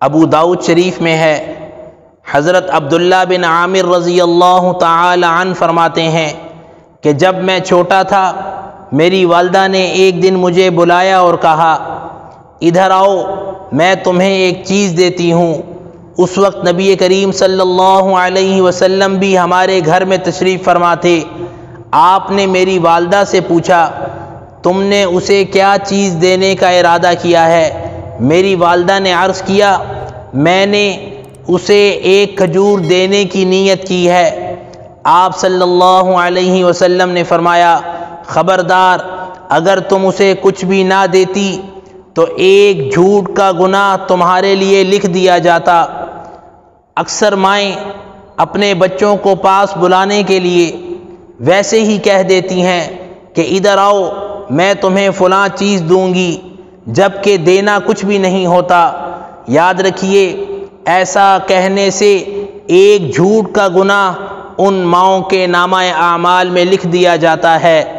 ابو داؤد شریف میں ہے، حضرت عبداللہ بن عامر رضی اللہ تعالی عنہ فرماتے ہیں کہ جب میں چھوٹا تھا میری والدہ نے ایک دن مجھے بلایا اور کہا ادھر آؤ میں تمہیں ایک چیز دیتی ہوں۔ اس وقت نبی کریم صلی اللہ علیہ وسلم بھی ہمارے گھر میں تشریف فرما تھے۔ آپ نے میری والدہ سے پوچھا تم نے اسے کیا چیز دینے کا ارادہ کیا ہے؟ میری والدہ نے عرض کیا میں نے اسے ایک کھجور دینے کی نیت کی ہے۔ آپ صلی اللہ علیہ وسلم نے فرمایا خبردار، اگر تم اسے کچھ بھی نہ دیتی تو ایک جھوٹ کا گناہ تمہارے لیے لکھ دیا جاتا۔ اکثر مائیں اپنے بچوں کو پاس بلانے کے لیے ویسے ہی کہہ دیتی ہیں کہ ادھر آؤ میں تمہیں فلاں چیز دوں گی، جبکہ دینا کچھ بھی نہیں ہوتا۔ یاد رکھیے ایسا کہنے سے ایک جھوٹ کا گناہ ان ماؤں کے نامہ اعمال میں لکھ دیا جاتا ہے۔